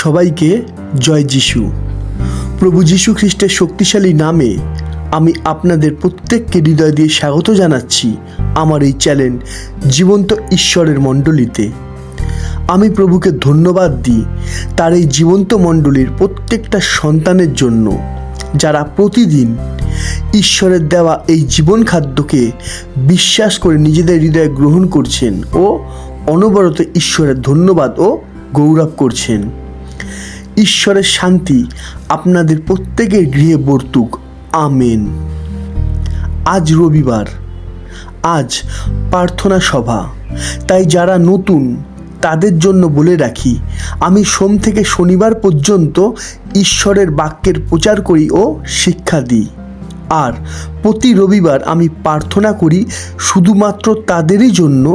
সবাইকে জয় যিশু। প্রভু যীশু খ্রিস্টের শক্তিশালী নামে আমি আপনাদের প্রত্যেককে হৃদয় দিয়ে স্বাগত জানাচ্ছি আমার এই চ্যানেল জীবন্ত ঈশ্বরের মণ্ডলীতে। আমি প্রভুকে ধন্যবাদ দিই তার এই জীবন্ত মণ্ডলীর প্রত্যেকটা সন্তানের জন্য, যারা প্রতিদিন ঈশ্বরের দেওয়া এই জীবন খাদ্যকে বিশ্বাস করে নিজেদের হৃদয়ে গ্রহণ করছেন ও অনবরত ঈশ্বরের ধন্যবাদ ও গৌরব করছেন। ঈশ্বরের শান্তি আপনাদের প্রত্যেকের গৃহে বর্তুক। আমেন। আজ রবিবার, আজ প্রার্থনা সভা, তাই যারা নতুন তাদের জন্য বলে রাখি, আমি সোম থেকে শনিবার পর্যন্ত ঈশ্বরের বাক্যের প্রচার করি ও শিক্ষা দিই। আর প্রতি রবিবার আমি প্রার্থনা করি শুধুমাত্র তাদেরই জন্য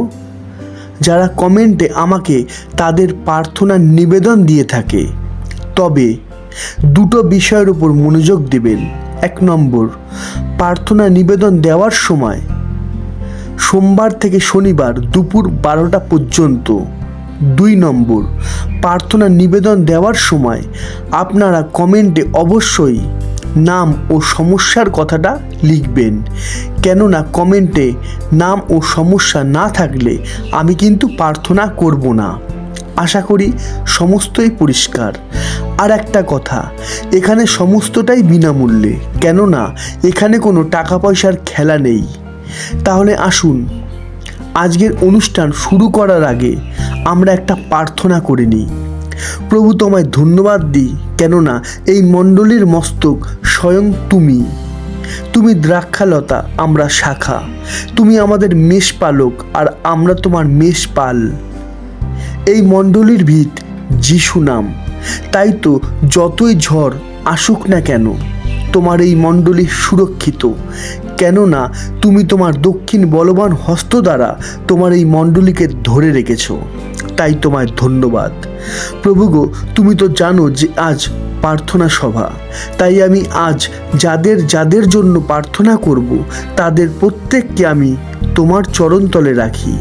যারা কমেন্টে আমাকে তাদের প্রার্থনার নিবেদন দিয়ে থাকে। তবে দুটো বিষয়ের উপর মনোযোগ দেবেন। 1 নম্বর, প্রার্থনা নিবেদন দেওয়ার সময় সোমবার থেকে শনিবার দুপুর 12টা পর্যন্ত। 2 নম্বর, প্রার্থনা নিবেদন দেওয়ার সময় আপনারা কমেন্টে অবশ্যই নাম ও সমস্যার কথাটা লিখবেন, কেননা কমেন্টে নাম ও সমস্যা না থাকলে আমি কিন্তু প্রার্থনা করব না। আশা করি সমস্তই পরিষ্কার। আর একটা কথা, এখানে সমস্তটাই বিনামূল্যে, কেননা এখানে কোনো টাকা পয়সার খেলা নেই। তাহলে আসুন আজকের অনুষ্ঠান শুরু করার আগে আমরা একটা প্রার্থনা করে নিই। প্রভু, তোমায় ধন্যবাদ দিই, কেননা এই মণ্ডলীর মস্তক স্বয়ং তুমি দ্রাক্ষালতা, আমরা শাখা। তুমি আমাদের মেষপালক আর আমরা তোমার মেষপাল। এই মণ্ডলীর ভিত যিশু নাম। তাই তো যতই ঝড় আসুক না কেন, তোমার এই মণ্ডলী সুরক্ষিত, কেননা তুমি তোমার দক্ষিণ বলবান হস্ত দ্বারা তোমার এই মণ্ডলীকে ধরে রেখেছ। তাই তোমায় ধন্যবাদ। প্রভু গো, তুমি তো জানো যে আজ প্রার্থনা সভা, তাই আমি আজ যাদের জন্য প্রার্থনা করব তাদের প্রত্যেককে আমি তোমার চরণতলে রাখি।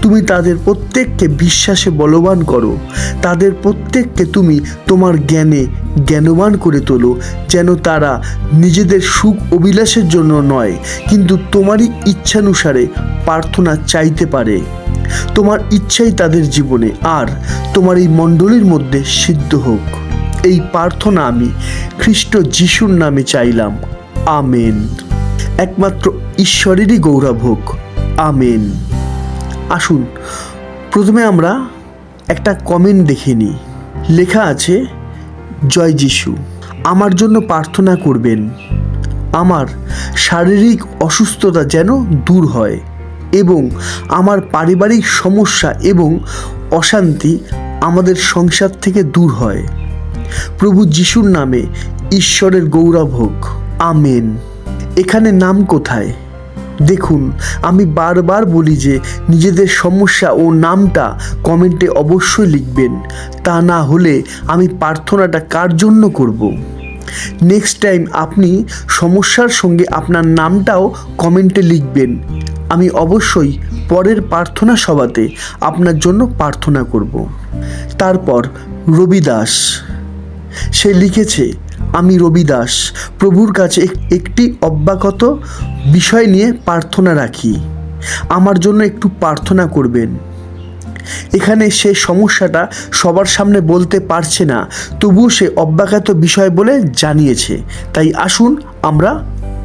তুমি তাদের প্রত্যেককে বিশ্বাসে বলবান করো, তাদের প্রত্যেককে তুমি তোমার জ্ঞানে জ্ঞানবান করে তোলো, যেন তারা নিজেদের সুখ অভিলাষের জন্য নয়, কিন্তু তোমারই ইচ্ছানুসারে প্রার্থনা চাইতে পারে। তোমার ইচ্ছাই তাদের জীবনে আর তোমার এই মণ্ডলীর মধ্যে সিদ্ধ হোক। এই প্রার্থনা আমি খ্রিস্ট যিশুর নামে চাইলাম। আমেন। একমাত্র ঈশ্বরেরই গৌরব হোক। আমেন। আসুন প্রথমে আমরা একটা কমেন্ট দেখে নিই। লেখা আছে, জয় যিশু, আমার জন্য প্রার্থনা করবেন। আমার শারীরিক অসুস্থতা যেন দূর হয় এবং আমার পারিবারিক সমস্যা এবং অশান্তি আমাদের সংসার থেকে দূর হয়। প্রভু যিশুর নামে ঈশ্বরের গৌরব হোক। আমেন। এখানে নাম কোথায়? দেখুন, আমি বারবার বলি যে নিজেদের সমস্যা ও নামটা কমেন্টে অবশ্যই লিখবেন, তা না হলে আমি প্রার্থনাটা কার জন্য করব। নেক্সট টাইম আপনি সমস্যার সঙ্গে আপনার নামটাও কমেন্টে লিখবেন। আমি অবশ্যই পরের প্রার্থনা সভাতে আপনার জন্য প্রার্থনা করব। তারপর রবিদাস, সে লিখেছে, আমি রবিদাস প্রভুর কাছে একটি অব্যাহত বিষয় নিয়ে প্রার্থনা রাখি, আমার জন্য একটু প্রার্থনা করবেন। এখানে সে সমস্যাটা সবার সামনে বলতে পারছে না, তবুও সে অব্যাহত বিষয় বলে জানিয়েছে। তাই আসুন আমরা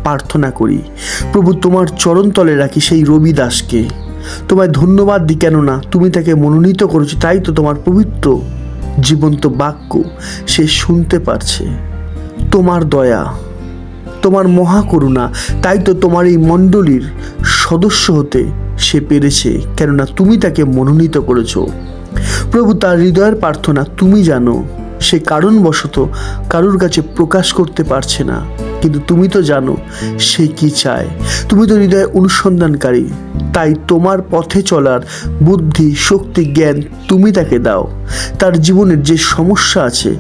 প্রার্থনা করি। প্রভু, তোমার চরণতলে রাখি সেই রবিদাসকে। তোমায় ধন্যবাদ দিই, কেননা তুমি তাকে মনোনীত করেছো, তাই তো তোমার পবিত্র জীবন্ত বাক্য সে শুনতে পারছে। তোমার দয়া, তোমার মহাকরুণা, তাই তো তোমার এই মণ্ডলীর সদস্য হতে সে পেরেছে, কেননা তুমি তাকে মনোনীত করেছো। প্রভু, তার হৃদয়ের প্রার্থনা তুমি জানো, সে কারণবশত কারুর কাছে প্রকাশ করতে পারছে না, কিন্তু তুমি তো জানো সে কি চায়। তুমি তো হৃদয়ে অনুসন্ধানকারী, তাই তোমার পথে চলার বুদ্ধি, শক্তি, জ্ঞান তুমি তাকে দাও। তার জীবনের যে সমস্যা আছে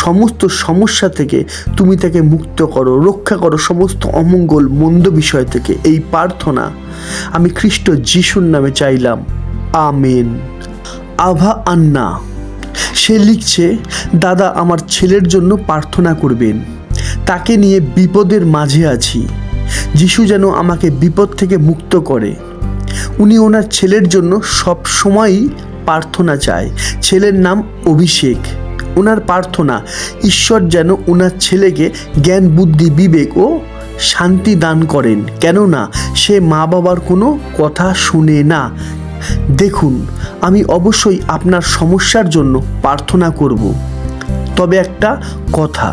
সমস্ত সমস্যা থেকে তুমি তাকে মুক্ত করো, রক্ষা করো সমস্ত অমঙ্গল মন্দ বিষয় থেকে। এই প্রার্থনা আমি খ্রিস্ট যিশুর নামে চাইলাম। আমেন। আভা আন্না, সে লিখছে, দাদা আমার ছেলের জন্য প্রার্থনা করবেন, তাকে নিয়ে বিপদের মাঝে আছি। যিশু যেন আমাকে বিপদ থেকে মুক্ত করে। উনি ওনার ছেলের জন্য সব সময়ই প্রার্থনা চায়। ছেলের নাম অভিষেক। ওনার প্রার্থনা, ঈশ্বর যেন ওনার ছেলেকে জ্ঞান, বুদ্ধি, বিবেক ও শান্তি দান করেন, কেননা সে মা বাবার কোনো কথা শুনে না। দেখুন, আমি অবশ্যই আপনার সমস্যার জন্য প্রার্থনা করব। তবে একটা কথা,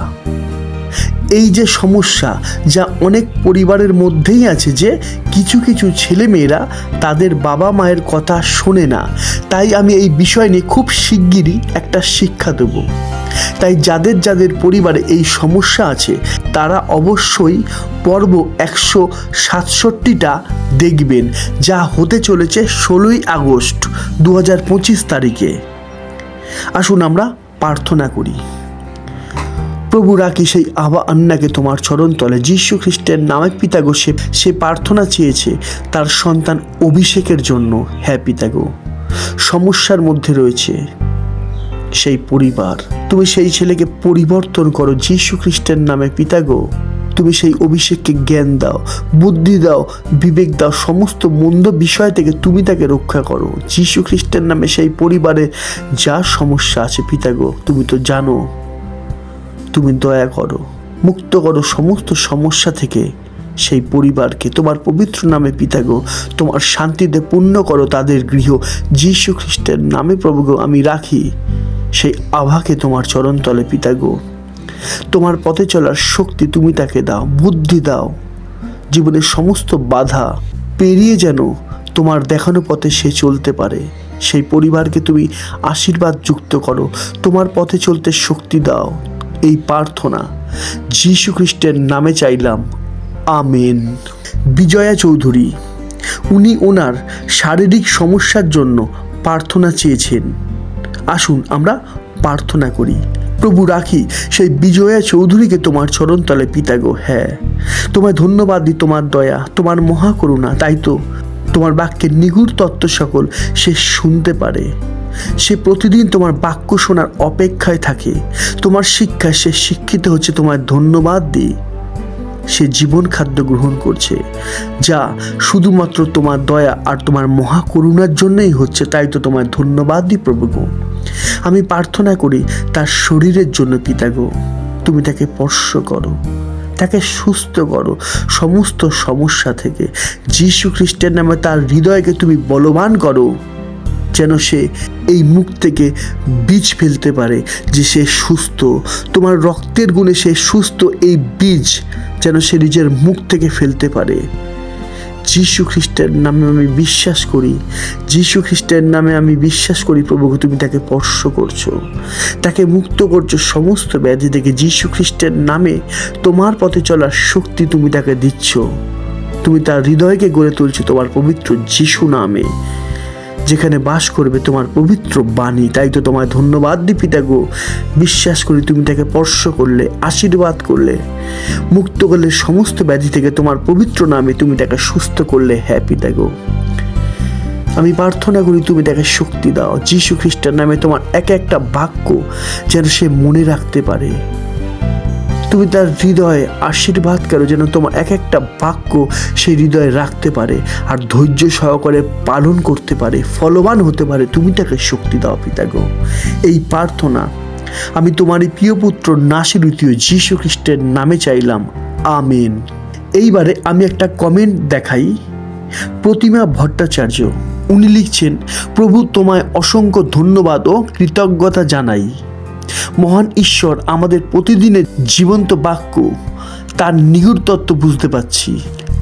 এই যে সমস্যা যা অনেক পরিবারের মধ্যেই আছে, যে কিছু কিছু ছেলেমেয়েরা তাদের বাবা মায়ের কথা শোনে না, তাই আমি এই বিষয় নিয়ে খুব শিগগিরই একটা শিক্ষা দেব। তাই যাদের যাদের পরিবারে এই সমস্যা আছে তারা অবশ্যই পর্ব 167টা দেখবেন, যা হতে চলেছে 16ই আগস্ট 2025 তারিখে। আসুন আমরা প্রার্থনা করি। প্রভু, রাখি সেই আবা আন্নাকে তোমার চরণ তলে। যীশু খ্রিস্টের নামে পিতাগো, সে প্রার্থনা চেয়েছে তার সন্তান অভিষেকের জন্য। হ্যাঁ পিতাগো, সমস্যার মধ্যে রয়েছে সেই পরিবার, তুমি সেই ছেলেকে পরিবর্তন করো যীশু খ্রিস্টের নামে পিতাগো। তুমি সেই অভিষেককে জ্ঞান দাও, বুদ্ধি দাও, বিবেক দাও, সমস্ত মন্দ বিষয় থেকে তুমি তাকে রক্ষা করো যীশু খ্রিস্টের নামে। সেই পরিবারে যা সমস্যা আছে পিতাগো, তুমি তো জানো, তুমি দয়া করো, মুক্ত করো সমস্ত সমস্যা থেকে সেই পরিবারকে তোমার পবিত্র নামে পিতাগো। তোমার শান্তিতে পূর্ণ করো তাদের গৃহ যীশু খ্রিস্টের নামে প্রভুগো। আমি রাখি সেই আভাকে তোমার চরণতলে পিতাগো। তোমার পথে চলার শক্তি তুমি তাকে দাও, বুদ্ধি দাও, জীবনের সমস্ত বাধা পেরিয়ে যেন তোমার দেখানো পথে সে চলতে পারে। সেই পরিবারকে তুমি আশীর্বাদ যুক্ত করো, তোমার পথে চলতে শক্তি দাও। এই প্রার্থনা যীশু খ্রিস্টের নামে চাইলাম, আমেন। বিজয়া চৌধুরী, উনি ওনার শারীরিক সমস্যার জন্য প্রার্থনা চেয়েছেন। আসুন আমরা প্রার্থনা করি। প্রভু, রাখি সেই বিজয়া চৌধুরীকে তোমার চরণতলে পিতাগো। হ্যাঁ, তোমায় ধন্যবাদ দিই, তোমার দয়া, তোমার মহাকরুণা। তাই তো তোমার বাক্যের নিগুড় তত্ত্ব সকল সে শুনতে পারে। সে প্রতিদিন তোমার বাক্য শোনার অপেক্ষায় থাকে। তোমার শিক্ষায় সে শিক্ষিত হচ্ছে। তোমায় ধন্যবাদ দিই, সে জীবন খাদ্য গ্রহণ করছে, যা শুধুমাত্র তোমার দয়া আর তোমার মহাকরুণার জন্যই হচ্ছে। তাই তো তোমায় ধন্যবাদ দিই প্রভুগো। আমি প্রার্থনা করি তার শরীরের জন্য পিতাগো। তুমি তাকে স্পর্শ করো, তাকে সুস্থ করো সমস্ত সমস্যা থেকে যীশু খ্রিস্টের নামে। তার হৃদয়কে তুমি বলবান করো, যেন সে এই মুখ থেকে বীজ ফেলতে পারে যে সে সুস্থ। তোমার রক্তের গুণে সে সুস্থ। এই বীজ যেন সে নিজের মুখ থেকে ফেলতে পারে। যীশু খ্রিস্টের নামে আমি বিশ্বাস করি, যীশু খ্রিস্টের নামে আমি বিশ্বাস করি প্রভু, তুমি তাকে স্পর্শ করছো, তাকে মুক্ত করছো সমস্ত ব্যাধি থেকে। যীশু খ্রিস্টের নামে তোমার পথে চলার শক্তি তুমি তাকে দিচ্ছ। তুমি তার হৃদয়কে গড়ে তুলছো তোমার পবিত্র যীশু নামে, যেখানে বাস করবে তোমার পবিত্র বাণী। তাই তো তোমায় ধন্যবাদ দিই পিতাগো। বিশ্বাস করি তুমি তাকে স্পর্শ করলে, আশীর্বাদ করলে, মুক্ত করলে সমস্ত ব্যাধি থেকে। তোমার পবিত্র নামে তুমি তাকে সুস্থ করলে। হ্যাঁ পিতাগো, আমি প্রার্থনা করি তুমি তাকে শক্তি দাও যীশু খ্রিস্টের নামে। তোমার এক একটা বাক্য যেন সে মনে রাখতে পারে। তুমি তার হৃদয়ে আশীর্বাদ করো, যেন তোমার এক একটা বাক্য সেই হৃদয়ে রাখতে পারে আর ধৈর্য সহকারে পালন করতে পারে, ফলবান হতে পারে। তুমি তাকে শক্তি দাও পিতাগো। এই প্রার্থনা আমি তোমারই প্রিয় পুত্র নাসিরুতীয় যীশু খ্রিস্টের নামে চাইলাম, আমেন। এইবারে আমি একটা কমেন্ট দেখাই। প্রতিমা ভট্টাচার্য, উনি লিখছেন, প্রভু তোমায় অসংখ্য ধন্যবাদ ও কৃতজ্ঞতা জানাই। মহান ঈশ্বর আমাদের প্রতিদিনের জীবন্ত বাক্য, তার নিগুড় তত্ত্ব বুঝতে পারছি।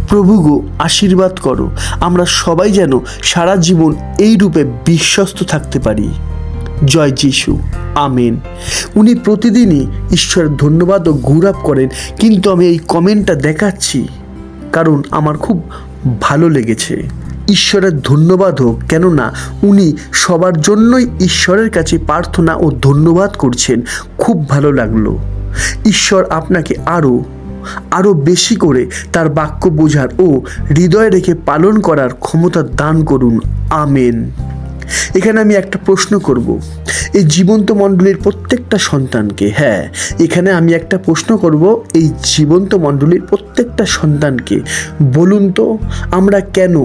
প্রভু গো, আশীর্বাদ করো আমরা সবাই যেন সারা জীবন এই রূপে বিশ্বস্ত থাকতে পারি। জয় যিশু, আমেন। উনি প্রতিদিনই ঈশ্বরের ধন্যবাদ ও গৌরব করেন, কিন্তু আমি এই কমেন্টটা দেখাচ্ছি কারণ আমার খুব ভালো লেগেছে। ঈশ্বরের ধন্যবাদ হোক, কেননা উনি সবার জন্যই ঈশ্বরের কাছে প্রার্থনা ও ধন্যবাদ করছেন। খুব ভালো লাগলো। ঈশ্বর আপনাকে আরও বেশি করে তার বাক্য বোঝার ও হৃদয়ে রেখে পালন করার ক্ষমতা দান করুন, আমেন। এখানে আমি একটা প্রশ্ন করব, এই জীবন্ত মণ্ডলীর প্রত্যেকটা সন্তানকে, এখানে আমি একটা প্রশ্ন করব, এই জীবন্ত মণ্ডলীর প্রত্যেকটা সন্তানকে, বলুন তো আমরা কেন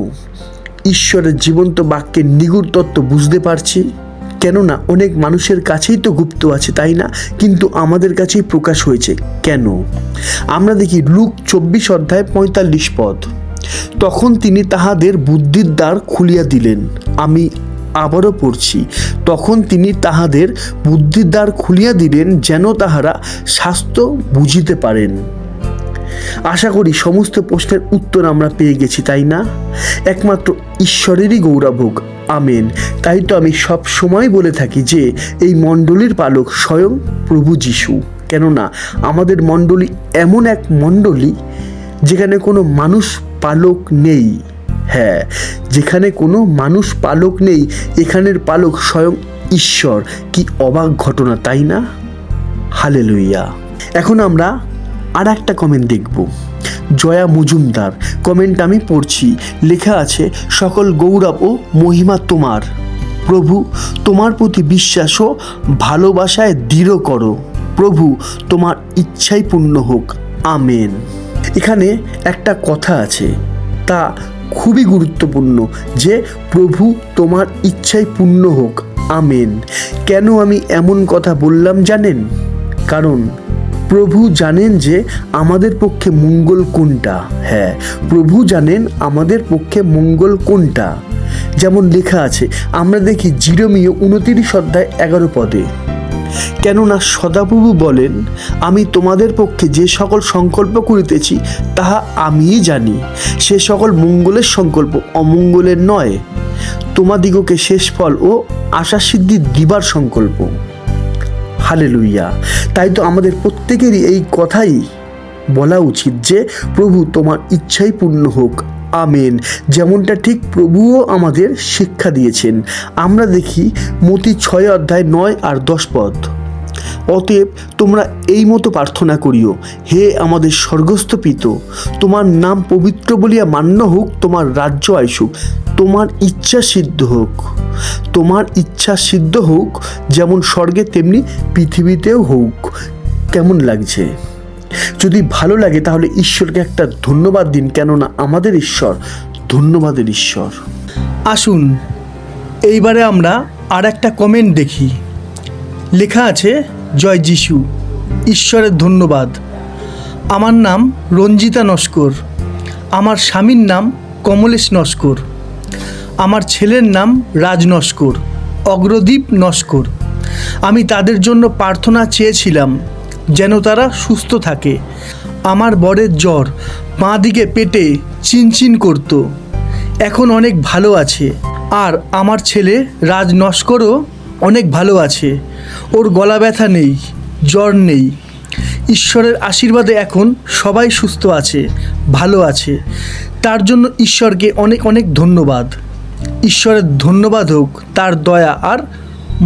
ঈশ্বরের জীবন্ত বাক্যের নিগূঢ় তত্ত্ব বুঝতে পারছি? কেননা অনেক মানুষের কাছেই তো গুপ্ত আছে, তাই না? কিন্তু আমাদের কাছেই প্রকাশ হয়েছে কেন? আমরা দেখি লুক 24 অধ্যায় 45 পদ। তখন তিনি তাহাদের বুদ্ধির দ্বার খুলিয়া দিলেন। আমি আবারও পড়ছি, তখন তিনি তাহাদের বুদ্ধির দ্বার খুলিয়া দিলেন, যেন তাহারা শাস্ত্র বুঝিতে পারেন। আশা করি সমস্ত প্রশ্নের উত্তর আমরা পেয়ে গেছি, তাই না? একমাত্র ঈশ্বরেরই গৌরব হোক, আমেন। তাই তো আমি সব সময় বলে থাকি যে এই মণ্ডলীর পালক স্বয়ং প্রভু যিশু। কেননা আমাদের মণ্ডলী এমন এক মণ্ডলী যেখানে কোনো মানুষ পালক নেই। যেখানে কোনো মানুষ পালক নেই, এখানের পালক স্বয়ং ঈশ্বর। কি অবাক ঘটনা, তাই না? হালেলুইয়া। এখন আমরা আর একটা কমেন্ট দেখব। জয়া মজুমদার কমেন্ট আমি পড়ছি। লেখা আছে, সকল গৌরব ও মহিমা তোমার প্রভু, তোমার প্রতি বিশ্বাস ও ভালোবাসায় দৃঢ় করো প্রভু, তোমার ইচ্ছাই পূর্ণ হোক, আমেন। এখানে একটা কথা আছে, তা খুবই গুরুত্বপূর্ণ, যে প্রভু তোমার ইচ্ছাই পূর্ণ হোক, আমেন। কেন আমি এমন কথা বললাম জানেন? কারণ প্রভু জানেন যে আমাদের পক্ষে মঙ্গল কোনটা। প্রভু জানেন আমাদের পক্ষে মঙ্গল কোনটা। যেমন লেখা আছে, আমরা দেখি জিরমীয় 29 অধ্যায় 11 পদে, কেননা সদাপ্রভু বলেন, আমি তোমাদের পক্ষে যে সকল সংকল্প করিতেছি তাহা আমিই জানি, সে সকল মঙ্গলের সংকল্প, অমঙ্গলের নয়, তোমাদিগকে শেষ ফল ও আশা সিদ্ধি দিবার সংকল্প। হালেলুইয়া। তাই তো আমাদের প্রত্যেকেরই এই কথাই বলা উচিত যে প্রভু তোমার ইচ্ছাই পূর্ণ হোক, আমেন। যেমনটা ঠিক প্রভুও আমাদের শিক্ষা দিয়েছেন। আমরা দেখি মতি 6 অধ্যায় 9 আর 10 পদ। অতএব তোমরা এই মতো প্রার্থনা করিও, হে আমাদের স্বর্গস্থ পিতা, তোমার নাম পবিত্র বলিয়া মান্য হোক, তোমার রাজ্য আইসুক, তোমার ইচ্ছা সিদ্ধ হোক, তোমার ইচ্ছা সিদ্ধ হোক, যেমন স্বর্গে তেমনি পৃথিবীতেও হোক। কেমন লাগছে? যদি ভালো লাগে তাহলে ঈশ্বরকে একটা ধন্যবাদ দিন, কেননা আমাদের ঈশ্বর ধন্যবাদের ঈশ্বর। আসুন এইবারে আমরা আর একটা কমেন্ট দেখি। লেখা আছে, জয় যিশু, ঈশ্বরের ধন্যবাদ। আমার নাম রঞ্জিতা নস্কর, আমার স্বামীর নাম কমলেশ নস্কর, আমার ছেলের নাম রাজ নস্কর, অগ্রদীপ নস্কর। আমি তাদের জন্য প্রার্থনা চেয়েছিলাম যেন তারা সুস্থ থাকে। আমার বরের জ্বর, বাঁ দিকে পেটে চিনচিন করতো, এখন অনেক ভালো আছে। আর আমার ছেলে রাজ নস্করও অনেক ভালো আছে, ওর গলা ব্যথা নেই, জ্বর নেই। ঈশ্বরের আশীর্বাদে এখন সবাই সুস্থ আছে, ভালো আছে। তার জন্য ঈশ্বরকে অনেক অনেক ধন্যবাদ। ঈশ্বরের ধন্যবাদ হোক তার দয়া আর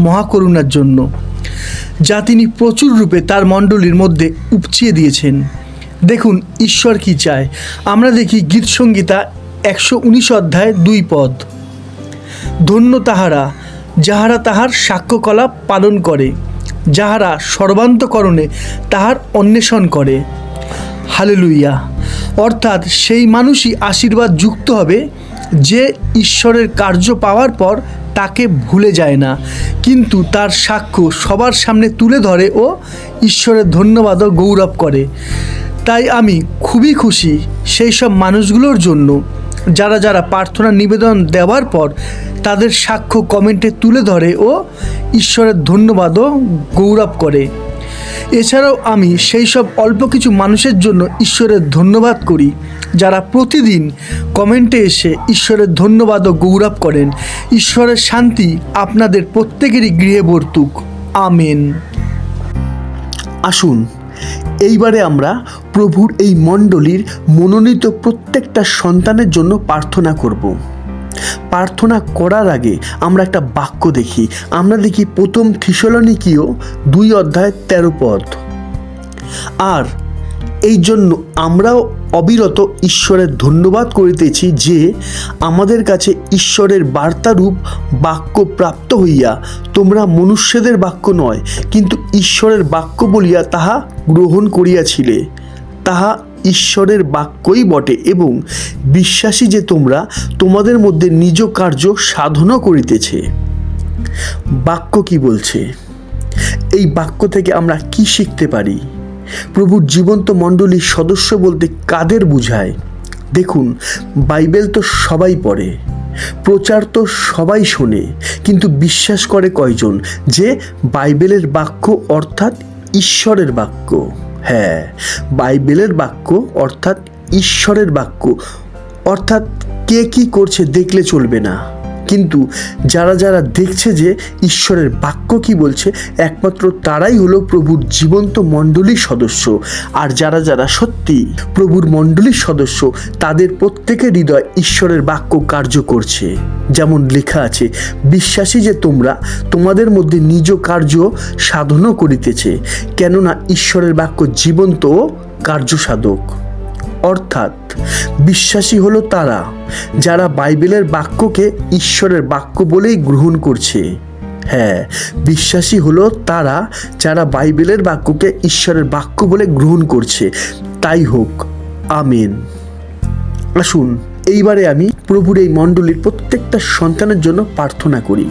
মহাকরুণার জন্য, যা তিনি প্রচুর রূপে তার মণ্ডলীর মধ্যে উপচিয়ে দিয়েছেন। দেখুন ঈশ্বর কি চায়। আমরা দেখি গীতসংগীতা 119 অধ্যায় 2 পদ। ধন্য তাহারা যাহারা তাহার সাক্ষ্যকলাপ পালন করে, যাহারা সর্বান্তকরণে তাহার অন্বেষণ করে। হালেলুইয়া। অর্থাৎ সেই মানুষই আশীর্বাদ যুক্ত হবে যে ঈশ্বরের কার্য পাওয়ার পর তাকে ভুলে যায় না, কিন্তু তার সাক্ষ্য সবার সামনে তুলে ধরে ও ঈশ্বরের ধন্যবাদ ও গৌরব করে। তাই আমি খুবই খুশি সেই সব মানুষগুলোর জন্য যারা যারা প্রার্থনা নিবেদন দেওয়ার পর তাদের সাক্ষ্য কমেন্টে তুলে ধরে ও ঈশ্বরের ধন্যবাদ ও গৌরব করে। এছাড়াও আমি সেই সব অল্প কিছু মানুষের জন্য ঈশ্বরের ধন্যবাদ করি যারা প্রতিদিন কমেন্টে এসে ঈশ্বরের ধন্যবাদ ও গৌরব করেন। ঈশ্বরের শান্তি আপনাদের প্রত্যেকেরই গৃহে বর্তুক, আমেন। আসুন এইবারে আমরা প্রভুর এই মণ্ডলীর মনোনীত প্রত্যেকটা সন্তানের জন্য প্রার্থনা করব। প্রার্থনা করার আগে আমরা একটা বাক্য দেখি। আমরা দেখি 1 থিসলনিকীয় 2 অধ্যায় 13 পদ। আর এই জন্য আমরাও অবিরত ঈশ্বরের ধন্যবাদ করিতেছি যে আমাদের কাছে ঈশ্বরের বার্তারূপ বাক্য প্রাপ্ত হইয়া তোমরা মনুষ্যদের বাক্য নয় কিন্তু ঈশ্বরের বাক্য বলিয়া তাহা গ্রহণ করিয়াছিলে। তাহা ঈশ্বরের বাক্যই বটে এবং বিশ্বাসী যে তোমরা তোমাদের মধ্যে নিজ কার্য সাধনও করিতেছে। বাক্য কি বলছে? এই বাক্য থেকে আমরা কি শিখতে পারি? প্রভুর জীবন্ত মণ্ডলীর সদস্য বলতে কাদের বোঝায়? দেখুন, বাইবেল তো সবাই পড়ে, প্রচার তো সবাই শোনে, কিন্তু বিশ্বাস করে কয়জন যে বাইবেলের বাক্য অর্থাৎ ঈশ্বরের বাক্য? হ্যাঁ, বাইবেলের বাক্য অর্থাৎ ঈশ্বরের বাক্য, অর্থাৎ কে কি করছে দেখলে চলবে না, কিন্তু যারা যারা দেখছে যে ঈশ্বরের বাক্য কি বলছে একমাত্র তারাই হলো প্রভুর জীবন্ত মণ্ডলীর সদস্য। আর যারা যারা সত্যি প্রভুর মণ্ডলীর সদস্য তাদের প্রত্যেকের হৃদয় ঈশ্বরের বাক্য কার্য করছে। যেমন লেখা আছে, বিশ্বাসী যে তোমরা তোমাদের মধ্যে নিজ কার্য সাধনও করিতেছে, কেননা ঈশ্বরের বাক্য জীবন্ত ও কার্যসাধক। অর্থাৎ বিশ্বাসী হলো তারা যারা বাইবেলের বাক্যকে ঈশ্বরের বাক্য বলেই গ্রহণ করছে। হ্যাঁ, বিশ্বাসী হলো তারা যারা বাইবেলের বাক্যকে ঈশ্বরের বাক্য বলে গ্রহণ করছে। তাই হোক, আমেন। আসুন এইবারে আমি প্রভুর এই মণ্ডলীর প্রত্যেকটা সন্তানের জন্য প্রার্থনা করি।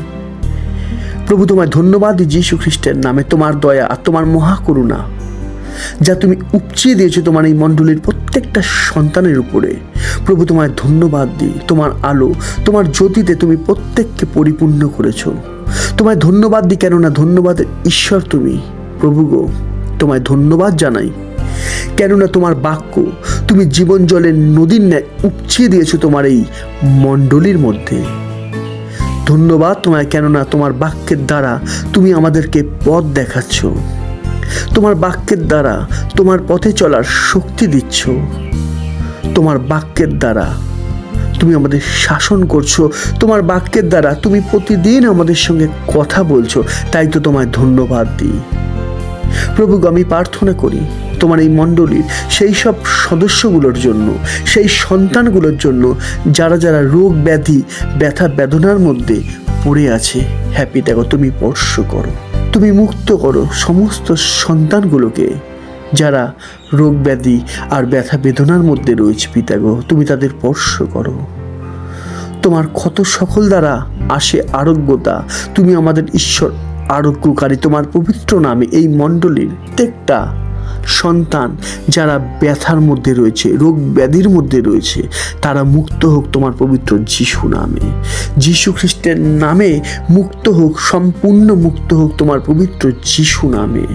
প্রভু, তোমায় ধন্যবাদ দিই যীশু খ্রিস্টের নামে, তোমার দয়া আর তোমার মহাকরুণা যা তুমি উপচিয়ে দিয়েছো তোমার এই মণ্ডলীর প্রত্যেকটা সন্তানের উপরে। প্রভু, তোমায় ধন্যবাদ দিই, তোমার আলো তোমার জ্যোতিতে তুমি প্রত্যেককে পরিপূর্ণ করেছো। তোমায় ধন্যবাদ দিই, কেননা ধন্যবাদের ঈশ্বর তুমি। প্রভু গো, তোমায় ধন্যবাদ জানাই, কেননা তোমার বাক্য তুমি জীবন জলের নদীর ন্যায় উপচিয়ে দিয়েছো তোমার এই মণ্ডলীর মধ্যে। ধন্যবাদ তোমায়, কেননা তোমার বাক্যের দ্বারা তুমি আমাদেরকে পথ দেখাচ্ছ। তোমার বাক্যের দ্বারা তোমার পথে চলার শক্তি দিচ্ছ। তোমার বাক্যের দ্বারা তুমি আমাদের শাসন করছো। তোমার বাক্যের দ্বারা তুমি প্রতিদিন আমাদের সঙ্গে কথা বলছো। তাই তো তোমায় ধন্যবাদ দিই। প্রভু, আমি প্রার্থনা করি তোমার এই মণ্ডলীর সেই সব সদস্যগুলোর জন্য, সেই সন্তানগুলোর জন্য যারা যারা রোগ ব্যাধি ব্যথা বেদনার মধ্যে পড়ে আছে। হ্যাপি দেখো, তুমি স্পর্শ করো, তুমি মুক্ত করো সমস্ত সন্তানগুলোকে যারা রোগ ব্যাধি আর ব্যথা বেদনার মধ্যে রয়েছে। পিতা গো, তুমি তাদের স্পর্শ করো। তোমার ক্ষত সকল দ্বারা আসে আরোগ্যতা। তুমি আমাদের ঈশ্বর আরোগ্যকারী। তোমার পবিত্র নামে এই মণ্ডলীর প্রত্যেকটা সন্তান যারা ব্যথার মধ্যে রয়েছে, রোগ ব্যাধির মধ্যে রয়েছে, তারা মুক্ত হোক তোমার পবিত্র যিশু নামে। যিশু খ্রিস্টের নামে মুক্ত হোক, সম্পূর্ণ মুক্ত হোক তোমার পবিত্র যিশু নামে।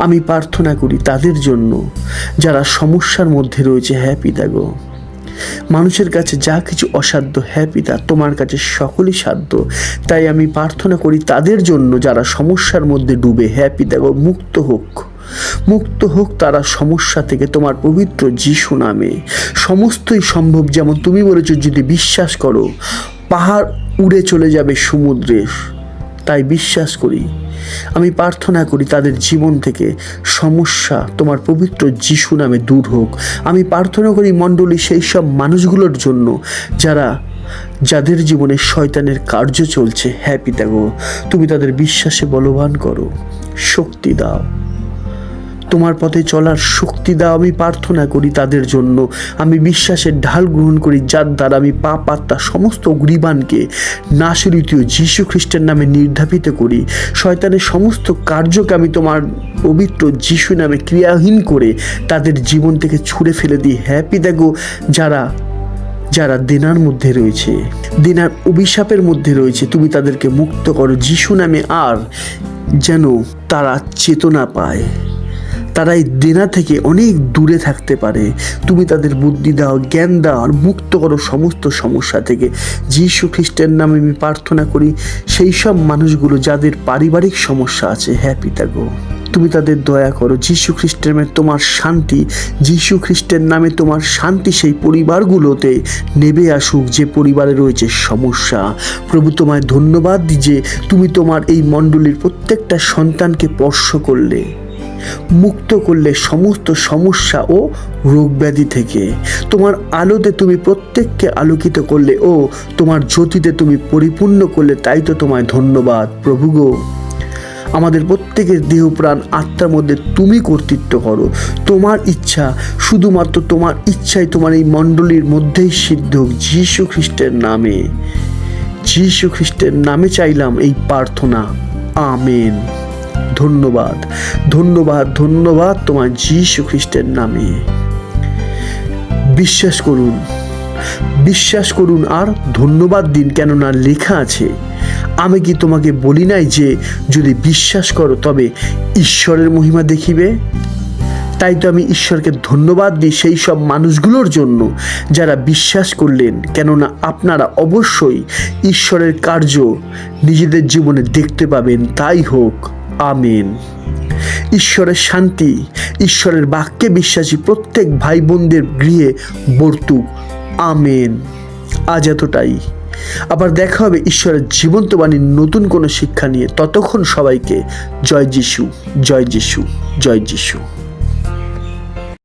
আমি প্রার্থনা করি তাদের জন্য যারা সমস্যার মধ্যে রয়েছে। হ্যাঁ পিতা গো, মানুষের কাছে যা কিছু অসাধ্য, হ্যাঁ পিতা তোমার কাছে সকলই সাধ্য। তাই আমি প্রার্থনা করি তাদের জন্য যারা সমস্যার মধ্যে ডুবে। হ্যাঁ পিতা গো, মুক্ত হোক, মুক্ত হোক তারা সমস্যা থেকে তোমার পবিত্র যিশু নামে। সমস্তই সম্ভব, যেমন তুমি বলেছো যদি বিশ্বাস করো পাহাড় উড়ে চলে যাবে সমুদ্রে। তাই বিশ্বাস করি। আমি প্রার্থনা করি তাদের জীবন থেকে সমস্যা তোমার পবিত্র যিশু নামে দূর হোক। আমি প্রার্থনা করি মণ্ডলী সেই সব মানুষগুলোর জন্য যাদের জীবনে শয়তানের কার্য চলছে। হ্যাঁ পিতা গো, তুমি তাদের বিশ্বাসে বলবান করো, শক্তি দাও, তোমার পথে চলার শক্তি দাও। আমি প্রার্থনা করি তাদের জন্য। আমি বিশ্বাসের ঢাল গ্রহণ করি যার দ্বারা আমি পাপ আত্মা সমস্ত অগ্নিবাণকে নাশরীতীয় যীশু খ্রিস্টের নামে নির্ধাপিত করি। শয়তানের সমস্ত কার্যকে আমি তোমার পবিত্র যিশু নামে ক্রিয়াহীন করে তাদের জীবন থেকে ছুঁড়ে ফেলে দিই। হ্যাঁ পিতা গো, যারা দেনার মধ্যে রয়েছে, দেনার অভিশাপের মধ্যে রয়েছে, তুমি তাদেরকে মুক্ত করো যিশু নামে। আর যেন তারা চেতনা পায়, তারা এই দেনা থেকে অনেক দূরে থাকতে পারে। তুমি তাদের বুদ্ধি দাও, জ্ঞান দাও, আর মুক্ত করো সমস্ত সমস্যা থেকে। যীশু খ্রিস্টের নামে আমি প্রার্থনা করি সেই সব মানুষগুলো যাদের পারিবারিক সমস্যা আছে। হ্যাঁ পিতা গো, তুমি তাদের দয়া করো। যীশু খ্রিস্টের নামে তোমার শান্তি, যীশু খ্রিস্টের নামে তোমার শান্তি সেই পরিবারগুলোতে নেমে আসুক যে পরিবারে রয়েছে সমস্যা। প্রভু, তোমায় ধন্যবাদ দিই যে তুমি তোমার এই মণ্ডলীর প্রত্যেকটা সন্তানকে স্পর্শ করলে। মুক্ত করলে সমস্ত সমস্যা ও রোগ ব্যাধি থেকে। তোমার আলোতে তুমি প্রত্যেককে আলোকিত করলে ও তোমার জ্যোতিতে তুমি পরিপূর্ণ করলে, তাই তো তোমায় ধন্যবাদ প্রভু গো। আমাদের প্রত্যেকের দেহ প্রাণ আত্মার মধ্যে তুমি কর্তৃত্ব করো। তোমার ইচ্ছা, শুধুমাত্র তোমার ইচ্ছাই তোমার এই মণ্ডলীর মধ্যেই সিদ্ধ হোক, যীশু খ্রিস্টের নামে। যীশু খ্রিস্টের নামে চাইলাম এই প্রার্থনা, আমেন। ধন্যবাদ, ধন্যবাদ, ধন্যবাদ তোমার যীশু খ্রিস্টের নামে। বিশ্বাস করুন, বিশ্বাস করুন আর ধন্যবাদ দিন, কেননা লেখা আছে, আমি কি তোমাকে বলি নাই যে যদি বিশ্বাস করো তবে ঈশ্বরের মহিমা দেখিবে? তাই তো আমি ঈশ্বরকে ধন্যবাদ দিই সেই সব মানুষগুলোর জন্য যারা বিশ্বাস করলেন, কেননা আপনারা অবশ্যই ঈশ্বরের কার্য নিজেদের জীবনে দেখতে পাবেন। তাই হোক, আমেন। ঈশ্বরের শান্তি, ঈশ্বরের বাক্যে বিশ্বাসী প্রত্যেক ভাই বোনদের গৃহে বর্তুক, আমেন। আজ এতটাই, আবার দেখা হবে ঈশ্বরের জীবন্ত বাণীর নতুন কোনো শিক্ষা নিয়ে। ততক্ষণ সবাইকে জয় যিশু, জয় যিশু, জয় যিশু।